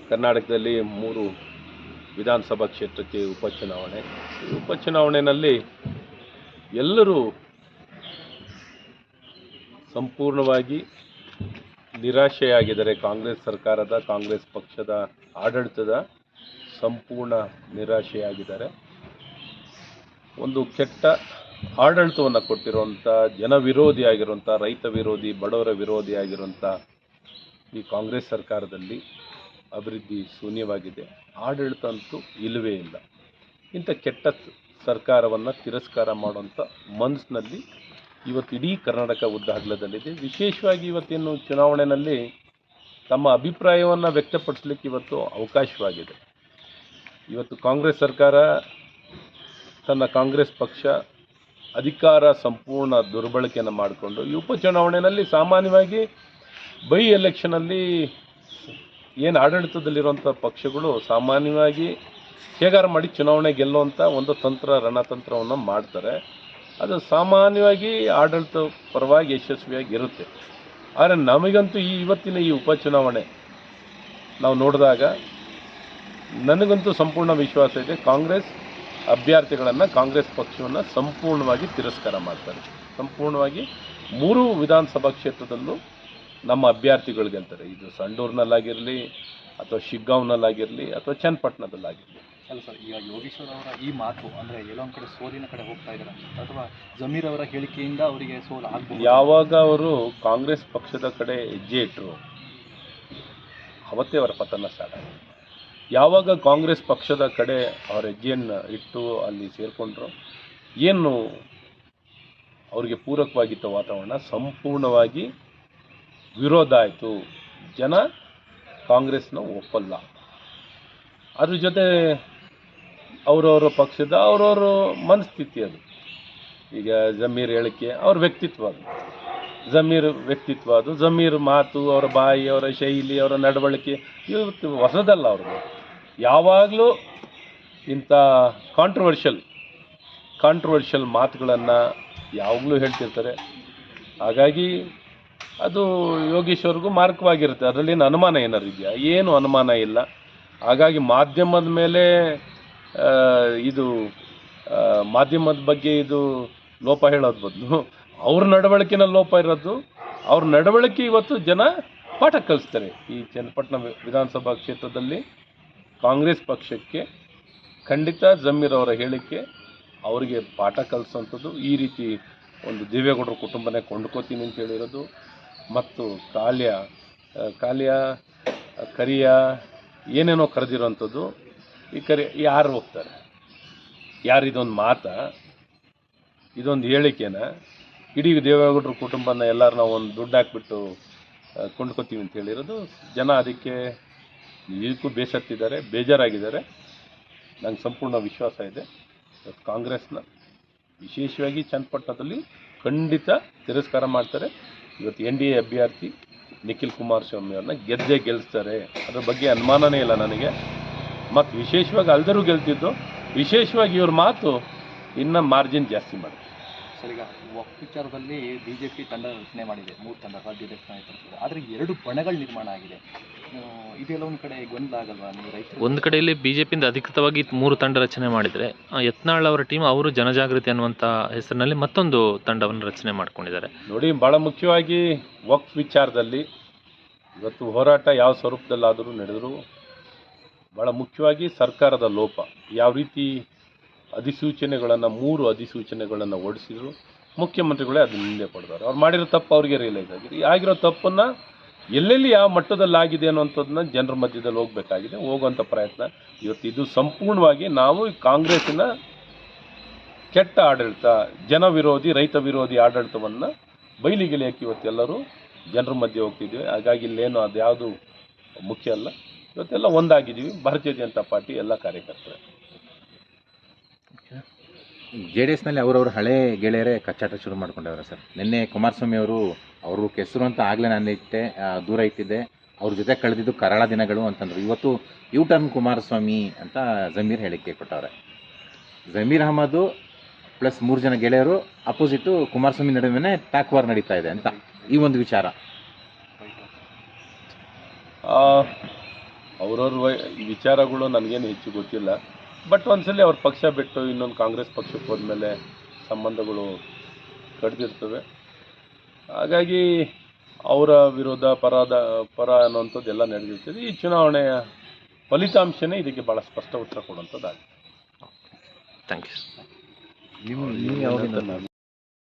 ಕರ್ನಾಟಕದಲ್ಲಿ 3 ವಿಧಾನಸಭಾ ಕ್ಷೇತ್ರಕ್ಕೆ ಉಪಚುನಾವಣೆ. ಈ ಉಪಚುನಾವಣೆಯಲ್ಲಿ ಎಲ್ಲರೂ ಸಂಪೂರ್ಣವಾಗಿ ನಿರಾಶೆಯಾಗಿದ್ದಾರೆ. ಕಾಂಗ್ರೆಸ್ ಸರ್ಕಾರದ, ಕಾಂಗ್ರೆಸ್ ಪಕ್ಷದ ಆಡಳಿತದ ಸಂಪೂರ್ಣ ನಿರಾಶೆಯಾಗಿದ್ದಾರೆ. ಒಂದು ಕೆಟ್ಟ ಆಡಳಿತವನ್ನು ಕೊಟ್ಟಿರುವಂಥ, ಜನ ವಿರೋಧಿಯಾಗಿರುವಂಥ, ರೈತ ವಿರೋಧಿ, ಬಡವರ ವಿರೋಧಿಯಾಗಿರುವಂಥ ಈ ಕಾಂಗ್ರೆಸ್ ಸರ್ಕಾರದಲ್ಲಿ ಅಭಿವೃದ್ಧಿ ಶೂನ್ಯವಾಗಿದೆ. ಆಡಳಿತ ಅಂತೂ ಇಲ್ಲವೇ ಇಲ್ಲ. ಇಂಥ ಕೆಟ್ಟ ಸರ್ಕಾರವನ್ನು ತಿರಸ್ಕಾರ ಮಾಡುವಂಥ ಮನಸ್ಸಿನಲ್ಲಿ ಇವತ್ತು ಇಡೀ ಕರ್ನಾಟಕ ಉದ್ದಾಗಲದಲ್ಲಿದೆ. ವಿಶೇಷವಾಗಿ ಇವತ್ತೇನು ಚುನಾವಣೆಯಲ್ಲಿ ತಮ್ಮ ಅಭಿಪ್ರಾಯವನ್ನು ವ್ಯಕ್ತಪಡಿಸಲಿಕ್ಕೆ ಇವತ್ತು ಅವಕಾಶವಾಗಿದೆ. ಇವತ್ತು ಕಾಂಗ್ರೆಸ್ ಸರ್ಕಾರ, ತನ್ನ ಕಾಂಗ್ರೆಸ್ ಪಕ್ಷ ಅಧಿಕಾರ ಸಂಪೂರ್ಣ ದುರ್ಬಳಕೆಯನ್ನು ಮಾಡಿಕೊಂಡು ಈ ಉಪಚುನಾವಣೆಯಲ್ಲಿ ಸಾಮಾನ್ಯವಾಗಿ ಬೈ ಎಲೆಕ್ಷನಲ್ಲಿ ಏನು ಆಡಳಿತದಲ್ಲಿರುವಂಥ ಪಕ್ಷಗಳು ಸಾಮಾನ್ಯವಾಗಿ ಹೇಗಾರ ಮಾಡಿ ಚುನಾವಣೆ ಗೆಲ್ಲುವಂಥ ಒಂದು ರಣತಂತ್ರವನ್ನು ಮಾಡ್ತಾರೆ. ಅದು ಸಾಮಾನ್ಯವಾಗಿ ಆಡಳಿತ ಪರವಾಗಿ ಯಶಸ್ವಿಯಾಗಿರುತ್ತೆ. ಆದರೆ ನಮಗಂತೂ ಇವತ್ತಿನ ಈ ಉಪಚುನಾವಣೆ ನಾವು ನೋಡಿದಾಗ ನನಗಂತೂ ಸಂಪೂರ್ಣ ವಿಶ್ವಾಸ ಇದೆ, ಕಾಂಗ್ರೆಸ್ ಅಭ್ಯರ್ಥಿಗಳನ್ನು, ಕಾಂಗ್ರೆಸ್ ಪಕ್ಷವನ್ನು ಸಂಪೂರ್ಣವಾಗಿ ತಿರಸ್ಕಾರ ಮಾಡ್ತಾರೆ. ಸಂಪೂರ್ಣವಾಗಿ 3 ವಿಧಾನಸಭಾ ಕ್ಷೇತ್ರದಲ್ಲೂ ನಮ್ಮ ಅಭ್ಯರ್ಥಿಗಳು ಗೆಲ್ತಾರೆ. ಇದು ಸಂಡೂರಿನಲ್ಲಾಗಿರಲಿ, ಅಥವಾ ಶಿಗ್ಗಾಂವ್ನಲ್ಲಾಗಿರಲಿ, ಅಥವಾ ಚನ್ನಪಟ್ಟಣದಲ್ಲಾಗಿರಲಿ. ಅಲ್ಲ ಸರ್, ಈಗ ಯೋಗೇಶ್ವರ್ ಅವರ ಈ ಮಾತು ಅಂದರೆ ಎಲ್ಲೊಂದು ಕಡೆ ಸೋಲಿನ ಕಡೆ ಹೋಗ್ತಾ ಇದ್ದಾರೆ, ಅಥವಾ ಜಮೀರ್ ಅವರ ಹೇಳಿಕೆಯಿಂದ ಅವರಿಗೆ ಸೋಲು ಆಗ್ಬೋದು? ಯಾವಾಗ ಅವರು ಕಾಂಗ್ರೆಸ್ ಪಕ್ಷದ ಕಡೆ ಹೆಜ್ಜೆ ಇಟ್ಟರು ಅವತ್ತೇ ಅವರ ಪತನ ಸ್ಟಾರ್ಟ್ ಆಗಿದೆ. ಯಾವಾಗ ಕಾಂಗ್ರೆಸ್ ಪಕ್ಷದ ಕಡೆ ಅವರ ಹೆಜ್ಜೆಯನ್ನು ಇಟ್ಟು ಅಲ್ಲಿ ಸೇರಿಕೊಂಡ್ರು, ಏನು ಅವರಿಗೆ ಪೂರಕವಾಗಿದ್ದ ವಾತಾವರಣ ಸಂಪೂರ್ಣವಾಗಿ ವಿರೋಧ ಆಯಿತು. ಜನ ಕಾಂಗ್ರೆಸ್ನ ಒಪ್ಪಲ್ಲ. ಅದ್ರ ಜೊತೆ ಅವರವರ ಪಕ್ಷದ ಅವರವರು ಮನಸ್ಥಿತಿ ಅದು. ಈಗ ಜಮೀರ್ ಹೇಳಿಕೆ ಅವ್ರ ವ್ಯಕ್ತಿತ್ವ ಅದು, ಜಮೀರ್ ವ್ಯಕ್ತಿತ್ವ ಅದು, ಜಮೀರ್ ಮಾತು, ಅವರ ಬಾಯಿ, ಅವರ ಶೈಲಿ, ಅವರ ನಡವಳಿಕೆ ಇವತ್ತು ಹೊಸದಲ್ಲ. ಅವ್ರಿಗೆ ಯಾವಾಗಲೂ ಇಂಥ ಕಾಂಟ್ರವರ್ಷಿಯಲ್ ಮಾತುಗಳನ್ನು ಯಾವಾಗಲೂ ಹೇಳ್ತಿರ್ತಾರೆ. ಹಾಗಾಗಿ ಅದು ಯೋಗೇಶ್ವರ್ಗೂ ಮಾರ್ಗವಾಗಿರುತ್ತೆ. ಅದರಲ್ಲೇನು ಅನುಮಾನ ಏನಾರು ಇದೆಯಾ? ಏನು ಅನುಮಾನ ಇಲ್ಲ. ಹಾಗಾಗಿ ಮಾಧ್ಯಮದ ಮೇಲೆ ಮಾಧ್ಯಮದ ಬಗ್ಗೆ ಇದು ಲೋಪ ಹೇಳೋದು ಬದಲು ಅವ್ರ ನಡವಳಿಕೆನ ಲೋಪ ಇರೋದು. ಅವ್ರ ನಡವಳಿಕೆ ಇವತ್ತು ಜನ ಪಾಠ ಕಲಿಸ್ತಾರೆ. ಈ ಚನ್ನಪಟ್ಟಣ ವಿಧಾನಸಭಾ ಕ್ಷೇತ್ರದಲ್ಲಿ ಕಾಂಗ್ರೆಸ್ ಪಕ್ಷಕ್ಕೆ ಖಂಡಿತ ಜಮೀರ್ ಅವರ ಹೇಳಿಕೆ ಅವರಿಗೆ ಪಾಠ ಕಲಿಸೋಂಥದ್ದು. ಈ ರೀತಿ ಒಂದು ದೇವೇಗೌಡರ ಕುಟುಂಬನೇ ಕೊಂಡ್ಕೋತೀನಿ ಅಂತ ಹೇಳಿರೋದು, ಮತ್ತು ಕಾಲ್ಯ ಕರಿಯ ಏನೇನೋ ಕರೆದಿರೋಂಥದ್ದು. ಈ ಯಾರು ಹೋಗ್ತಾರೆ? ಯಾರು ಇದೊಂದು ಮಾತಾ? ಇದೊಂದು ಹೇಳಿಕೆನ? ಇಡೀ ದೇವೇಗೌಡರ ಕುಟುಂಬನ ಎಲ್ಲರೂ ನಾವು ಒಂದು ದುಡ್ಡು ಹಾಕ್ಬಿಟ್ಟು ಕೊಂಡ್ಕೋತೀವಿ ಅಂತ ಹೇಳಿರೋದು. ಜನ ಅದಕ್ಕೆ ಇದಕ್ಕೂ ಬೇಸತ್ತಿದ್ದಾರೆ, ಬೇಜಾರಾಗಿದ್ದಾರೆ. ನಂಗೆ ಸಂಪೂರ್ಣ ವಿಶ್ವಾಸ ಇದೆ, ಕಾಂಗ್ರೆಸ್ನ ವಿಶೇಷವಾಗಿ ಚನ್ನಪಟ್ಟಣದಲ್ಲಿ ಖಂಡಿತ ತಿರಸ್ಕಾರ ಮಾಡ್ತಾರೆ. ಇವತ್ತು NDA ಅಭ್ಯರ್ಥಿ ನಿಖಿಲ್ ಕುಮಾರಸ್ವಾಮಿ ಅವ್ರನ್ನ ಗೆಲ್ಲಿಸ್ತಾರೆ. ಅದ್ರ ಬಗ್ಗೆ ಅನುಮಾನನೇ ಇಲ್ಲ ನನಗೆ. ಮತ್ತು ವಿಶೇಷವಾಗಿ ಅಲ್ದರೂ ಗೆಲ್ತಿದ್ದು, ವಿಶೇಷವಾಗಿ ಇವ್ರ ಮಾತು ಇನ್ನೂ ಮಾರ್ಜಿನ್ ಜಾಸ್ತಿ ಮಾಡಿ. ಸರ್, ಈಗ ವಕ್ಫ್ ವಿಚಾರದಲ್ಲಿ BJP ತಂಡ ರಚನೆ ಮಾಡಿದೆ, 3 ತಂಡ ರಾಜ್ಯಾಧ್ಯಕ್ಷ ನೇತೃತ್ವದಲ್ಲಿ. ಆದರೆ 2 ಬಣಗಳ ನಿರ್ಮಾಣ ಆಗಿದೆ. ಇದೆಲ್ಲ ಒಂದು ಕಡೆ ಗೊಂದಲ ಆಗಲ್ವಾ? ನೀವು ರೈತರು ಒಂದು ಕಡೆಯಲ್ಲಿ BJPಯಿಂದ ಅಧಿಕೃತವಾಗಿ 3 ತಂಡ ರಚನೆ ಮಾಡಿದರೆ, ಯತ್ನಾಳ್ ಅವರ ಟೀಮ್ ಅವರು ಜನಜಾಗೃತಿ ಅನ್ನುವಂಥ ಹೆಸರಿನಲ್ಲಿ ಮತ್ತೊಂದು ತಂಡವನ್ನು ರಚನೆ ಮಾಡ್ಕೊಂಡಿದ್ದಾರೆ. ನೋಡಿ, ಭಾಳ ಮುಖ್ಯವಾಗಿ ವಕ್ಫ್ ವಿಚಾರದಲ್ಲಿ ಇವತ್ತು ಹೋರಾಟ ಯಾವ ಸ್ವರೂಪದಲ್ಲಾದರೂ ನಡೆದರೂ, ಭಾಳ ಮುಖ್ಯವಾಗಿ ಸರ್ಕಾರದ ಲೋಪ. ಯಾವ ರೀತಿ ಅಧಿಸೂಚನೆಗಳನ್ನು 3 ಅಧಿಸೂಚನೆಗಳನ್ನು ಹೊರಡಿಸಿದ್ರು, ಮುಖ್ಯಮಂತ್ರಿಗಳೇ ಅದನ್ನ ಹಿಂದೆ ಪಡೆದವರು. ಅವ್ರು ಮಾಡಿರೋ ತಪ್ಪು ಅವ್ರಿಗೆ ರಿಯಲೈಸ್ ಆಗಿದೆ. ಆಗಿರೋ ತಪ್ಪನ್ನು ಎಲ್ಲೆಲ್ಲಿ ಯಾವ ಮಟ್ಟದಲ್ಲಾಗಿದೆ ಅನ್ನೋಂಥದ್ದನ್ನ ಜನರ ಮಧ್ಯದಲ್ಲಿ ಹೋಗುವಂಥ ಪ್ರಯತ್ನ ಇವತ್ತು. ಇದು ಸಂಪೂರ್ಣವಾಗಿ ನಾವು ಕಾಂಗ್ರೆಸ್ಸಿನ ಕೆಟ್ಟ ಆಡಳಿತ, ಜನ ವಿರೋಧಿ, ರೈತ ವಿರೋಧಿ ಆಡಳಿತವನ್ನು ಬಯಲಿಗೆಳೆಯಕ್ಕೆ ಇವತ್ತೆಲ್ಲರೂ ಜನರ ಮಧ್ಯೆ ಹೋಗ್ತಿದ್ದೀವಿ. ಹಾಗಾಗಿ ಇಲ್ಲೇನು ಅದು ಯಾವುದು ಮುಖ್ಯ ಅಲ್ಲ. ಇವತ್ತೆಲ್ಲ ಒಂದಾಗಿದ್ದೀವಿ, ಭಾರತೀಯ ಜನತಾ ಪಾರ್ಟಿ ಎಲ್ಲ ಕಾರ್ಯಕರ್ತರು. JDSನಲ್ಲಿ ಅವರವರು ಹಳೆ ಗೆಳೆಯರೇ ಕಚ್ಚಾಟ ಶುರು ಮಾಡ್ಕೊಂಡವ್ರೆ ಸರ್. ನಿನ್ನೆ ಕುಮಾರಸ್ವಾಮಿ ಅವರು ಕೆಸರು ಅಂತ ಆಗಲೇ ನಾನು ದೂರ ಇಟ್ಟಿದ್ದೆ, ಅವ್ರ ಜೊತೆ ಕಳೆದಿದ್ದು ಕರಾಳ ದಿನಗಳು ಅಂತಂದರು. ಇವತ್ತು U-turn ಕುಮಾರಸ್ವಾಮಿ ಅಂತ ಜಮೀರ್ ಹೇಳಿಕೆ ಕೊಟ್ಟವ್ರೆ. ಜಮೀರ್ ಅಹಮದ್ ಪ್ಲಸ್ 3 ಜನ ಗೆಳೆಯರು ಅಪೋಸಿಟು ಕುಮಾರಸ್ವಾಮಿ ನಡುವೆ ಟ್ಯಾಕ್ ವಾರ್ ನಡೀತಾ ಇದೆ ಅಂತ ಈ ಒಂದು ವಿಚಾರ. ಅವ್ರವ್ರ ವಿಚಾರಗಳು ನನಗೇನು ಹೆಚ್ಚು ಗೊತ್ತಿಲ್ಲ. ಬಟ್ ಒಂದ್ಸಲಿ ಅವ್ರ ಪಕ್ಷ ಬಿಟ್ಟು ಇನ್ನೊಂದು ಕಾಂಗ್ರೆಸ್ ಪಕ್ಷಕ್ಕೆ ಹೋದ್ಮೇಲೆ ಸಂಬಂಧಗಳು ಕಡಿದಿರ್ತವೆ. ಹಾಗಾಗಿ ಅವರ ವಿರೋಧ ಪರ ಅನ್ನುವಂಥದ್ದೆಲ್ಲ ನಡೆದಿರ್ತದೆ. ಈ ಚುನಾವಣೆಯ ಫಲಿತಾಂಶನೇ ಇದಕ್ಕೆ ಭಾಳ ಸ್ಪಷ್ಟ ಉತ್ತರ ಕೊಡುವಂಥದ್ದಾಗಿದೆ. Thank you. ನೀವು ಯಾವಾಗಿಂದ